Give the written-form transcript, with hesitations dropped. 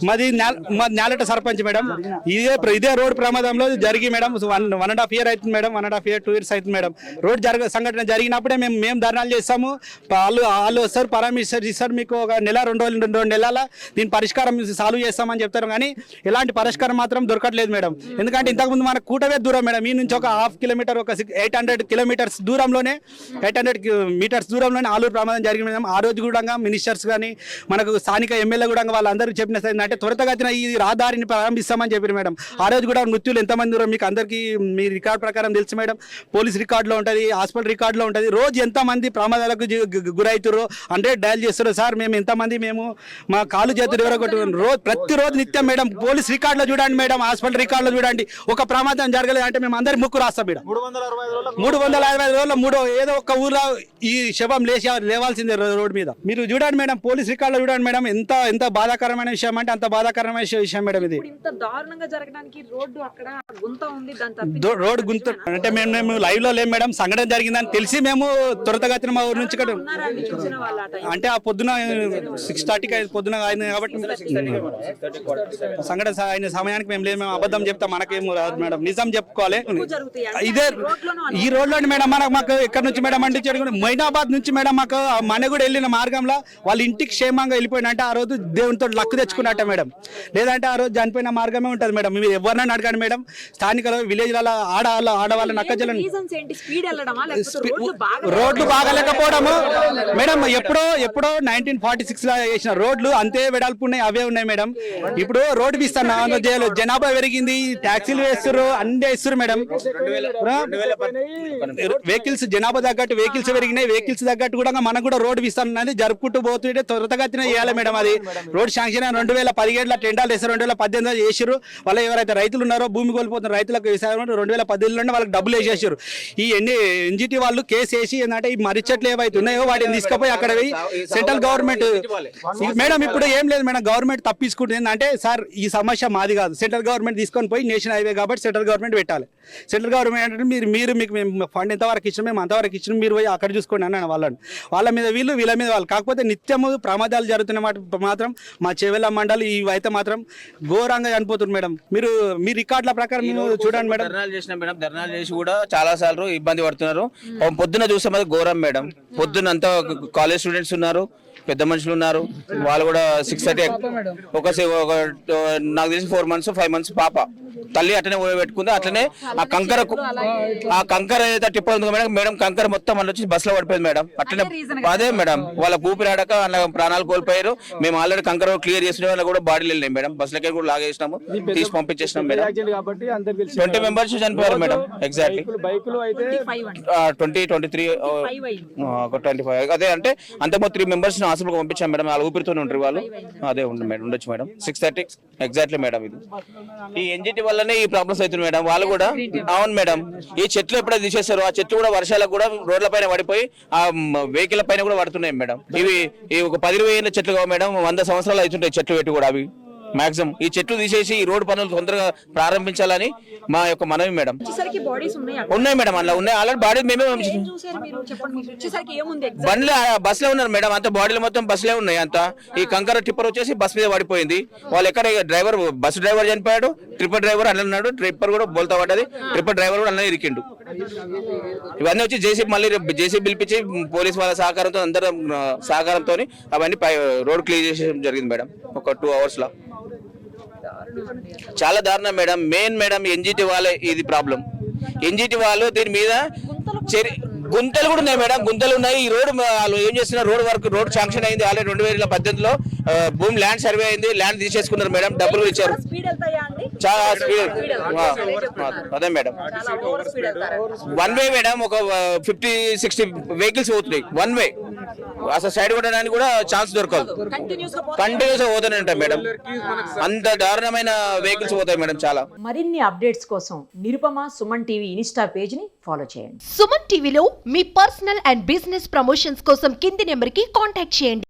మాది న్యాలట సర్పంచ్ మేడం. ఇదే రోడ్ ప్రమాదంలో జరిగి మేడం 1.5 years అవుతుంది మేడం. 1.5 years 2 years అవుతుంది మేడం. రోడ్ సంఘటన జరిగినప్పుడే మేము ధర్నాలు చేస్తాము. వాళ్ళు వస్తారు, పరామర్శ ఇస్తారు, మీకు ఒక నెల 2 నెలల దీని పరిష్కారం సాల్వ్ చేస్తామని చెప్తారు. కానీ ఎలాంటి పరిష్కారం మాత్రం దొరకట్లేదు మేడం. ఎందుకంటే ఇంతకుముందు మన కూటవే దూరం మేడం. ఈ నుంచి ఒక 1/2 kilometer ఒక 800 kilometers దూరంలోనే 800 meters దూరంలోనే ఆలూరు ప్రమాదం జరిగింది మేడం. ఆ రోజు కూడా మినిస్టర్స్ కానీ మనకు స్థానిక ఎమ్మెల్యే కూడా వాళ్ళందరికీ చెప్పిన అంటే త్వరితగతిన ఈ రహదారిని ప్రారంభిస్తామని చెప్పారు మేడం. ఆ రోజు కూడా మృత్యులు ఎంతమంది దూరం మీకు అందరికీ మీ రికార్డ్ ప్రకారం తెలుసు మేడం. పోలీస్ రికార్డులో ఉంటుంది, హాస్పిటల్ రికార్డులో ఉంటుంది. రోజు ఎంతమంది ప్రమాదాలకు గురవుతారో 100 డయల్ చేస్తారు సార్. మేము మా కాలు చేతులు ఎవరొకటి ప్రతిరోజు నిత్యం మేడం. పోలీస్ రికార్డులో చూడండి మేడం, హాస్పిటల్ రికార్డులో చూడండి. ఒక ప్రమాదం జరగలేదు అంటే మేము అందరి ముక్కు రాస్తాం మేడం. 365 రోజుల్లో ఏదో ఒక ఊర్లో ఈ శవం లేవాల్సిందే రోడ్డు మీద. మీరు చూడండి మేడం, పోలీస్ రికార్డులో చూడండి మేడం. ఎంత బాధాకరమైన విషయం అంటే అంత బాధాకరమైన విషయం మేడం. ఇది రోడ్ గుంత అంటే మేము లైవ్ లో లేము మేడం. సంఘటన జరిగిందని తెలిసి మేము త్వరితగతిన మా ఊరు నుంచి అంటే ఆ పొద్దున 6:30 పొద్దున అయింది కాబట్టి సంఘటన అయిన సమయానికి మేము లేదు. మేము అబద్ధం చెప్తాం, మనకేమో రాదు మేడం, నిజం చెప్పుకోవాలి. ఇదే ఈ రోడ్ లో మేడం మాకు ఎక్కడి నుంచి మేడం అంటే మైనాబాద్ నుంచి మేడం మాకు మనగూడ వెళ్ళిన మార్గంలో వాళ్ళ ఇంటికి క్షేమంగా వెళ్ళిపోయిన అంటే ఆ రోజు దేవునితో లక్కు తెచ్చుకున్నట్ట మేడం. లేదంటే ఆ రోజు చనిపోయిన మార్గమే ఉంటుంది మేడం. మీరు ఎవరినైనా అడగండి మేడం, స్థానిక విలేజ్లలో ఆడవాళ్ళ నక్కజలను రోడ్లు బాగాలేకపోవడము మేడం. ఎప్పుడో 1946 లో వేసిన రోడ్లు అంతే వెడల్పు ఉన్నాయి, అవే ఉన్నాయి మేడం. ఇప్పుడు రోడ్డు ఇస్తాను జనాభా పెరిగింది, ట్యాక్సీలు వేస్తారు, అన్ని వేస్తారు మేడం. వెహికల్స్ జనాభా తగ్గట్టు వెహికల్స్ పెరిగినాయి. వెహికల్స్ తగ్గట్టు కూడా మనకు కూడా రోడ్డు ఇస్తాను జరుపుకుంటూ పోతుంటే త్వరితగతిన చేయాలి మేడం. అది రోడ్ శాంక్షన్ 2017లో టెండాలు వేస్తారు, 2018లో చేసారు. వాళ్ళు ఎవరైతే రైతులు ఉన్నారో భూమి కోల్పోతున్న రైతులకు 2018లోనే వాళ్ళకి డబ్బులు వేసేసారు. ఈ ఎన్జిటి వాళ్ళు కేసు వేసి ఏంటంటే ఈ మర్రి చెట్లు ఏవైతే ఉన్నాయో వాటిని తీసుకుపోయి అక్కడ సెంట్రల్ గవర్నమెంట్ మేడం ఇప్పుడు ఏం లేదు మేడం. గవర్నమెంట్ తప్పించుకుంటుంది అంటే సార్ ఈ సమస్య మాది కాదు, సెంట్రల్ గవర్నమెంట్ తీసుకొని పోయి నేషనల్ హైవే కాబట్టి సెంట్రల్ గవర్నమెంట్ పెట్టాలి. సెంట్రల్ గవర్నమెంట్ అంటే మీరు మీకు మేము ఫండ్ ఎంతవరకు ఇచ్చినాం, మేము అంతవరకు ఇచ్చినాం, మీరు పోయి అక్కడ చూసుకోండి అన్నాను వాళ్ళ మీద వీళ్ళ మీద వాళ్ళు. కాకపోతే నిత్యము ప్రమాదాలు జరుగుతున్న మాత్రం మా చెవెళ్ళ మండలి ఇవైతే మాత్రం ఘోరంగా చనిపోతుంది మేడం. మీ రికార్డుల ప్రకారం చూడండి మేడం. ధర్నాలు చేసి కూడా చాలా సార్లు ఇబ్బంది పడుతున్నారు. పొద్దున చూస్తే మాది ఘోరం మేడం. పొద్దున్న అంతా కాలేజ్ స్టూడెంట్స్ ఉన్నారు, పెద్ద మనుషులు ఉన్నారు. వాళ్ళు కూడా 6:30 నాకు తెలిసి 4 months 5 months పాప తల్లి అట్లనే పెట్టుకుంది. అట్లనే ఆ కంకర ఏదైతే టిప్పర్ ఉంది మేడం, కంకర మొత్తం అలా వచ్చి బస్ లో పడిపోయింది మేడం. అట్లనే అదే మేడం, వాళ్ళ ఊపిరాడక అలా ప్రాణాలు కోల్పోయారు. మేము ఆల్రెడీ కంకర క్లియర్ చేసిన వాళ్ళ కూడా బాడీలు వెళ్ళినాయి మేడం. బస్సులకే కూడా లాగేసినాము, తీసి పంపించేసినాం మేడం. 20 members చనిపోయారు మేడం. ఎగ్జాక్ట్లీ 23 25 అదే అంటే అంతకుముందు 3 members హాస్పిటల్ పంపించాం మేడం. వాళ్ళ ఊపిరితోనే ఉంటారు వాళ్ళు. అదే ఉండొచ్చు మేడం. 6:30 exactly madam. ఇది ఈ ఎన్జిటి వల్లనే ఈ ప్రాబ్లమ్స్ అవుతుంది మేడం. వాళ్ళు కూడా అవును మేడం. ఈ చెట్లు ఎప్పుడైతే తీసేస్తారో ఆ చెట్లు కూడా వర్షాలకు కూడా రోడ్ల పైన పడిపోయి ఆ వెహికల్ పైన కూడా పడుతున్నాయి మేడం. ఇవి ఒక 10-20 ఏళ్ళ చెట్లు కావు మేడం, 100 సంవత్సరాలు అవుతుంటాయి చెట్లు పెట్టి కూడా. అవి మాక్సిమం ఈ చెట్లు తీసేసి ఈ రోడ్డు పనులు తొందరగా ప్రారంభించాలని మా యొక్క మనవి మేడం. ఉన్నాయి మేడం, అలా ఉన్నాయి. ఆల్రెడీ బాడీ మేమే బండ్లు బస్ లో ఉన్నారు మేడం. అంత బాడీలు మొత్తం బస్సులే ఉన్నాయి. అంతా ఈ కంకర టిప్పర్ వచ్చేసి బస్ మీద పడిపోయింది. వాళ్ళు ఎక్కడ డ్రైవర్ బస్సు డ్రైవర్ చనిపోయాడు, ట్రిప్పర్ డ్రైవర్ అలా ఉన్నాడు. ట్రిప్పర్ కూడా బోల్తా పడ్డది, ట్రిప్పర్ డ్రైవర్ కూడా అలా ఇరికిండు. ఇవన్నీ వచ్చి జేసీబీ మళ్ళీ జేసీబీ పిలిపించి పోలీస్ వాళ్ళ సహకారంతో అందరం సహకారంతో అవన్నీ రోడ్ క్లియర్ చేసేయడం జరిగింది మేడం. ఒక 2 hours లో చాలా దారుణం మేడం. మెయిన్ మేడం ఎన్జిటి వాళ్ళే ఇది ప్రాబ్లం. ఎన్జిటి వాళ్ళు దీని మీద గుంతలు కూడా ఉన్నాయి మేడం, గుంతలు ఉన్నాయి. ఈ రోడ్ వాళ్ళు ఏం చేస్తున్నారు, రోడ్ శాంక్షన్ అయింది ఆల్రెడీ 2018లో. భూమి ల్యాండ్ సర్వే అయింది, ల్యాండ్ తీసేసుకున్నారు మేడం, డబ్బులు ఇచ్చారు. చాలా స్పీడ్ అదే మేడం. 1 way మేడం, ఒక 50-60 వెహికల్స్ పోతున్నాయి 1 way. అసలు సైడ్ కొట్టడానికి కూడా ఛాన్స్ దొరకదు, కంటిన్యూస్ గా పోతూనే ఉంటాయి మేడం. అంత దారుణమైన వెహికల్స్ పోతాయి మేడం చాలా. మరిన్ని అప్డేట్స్ కోసం Nirupama Suman TV Insta page ని ఫాలో చేయండి. సుమన్ టీవీలో మీ పర్సనల్ అండ్ బిజినెస్ ప్రమోషన్స్ కోసం కింది నెంబర్ కి కాంటాక్ట్ చేయండి.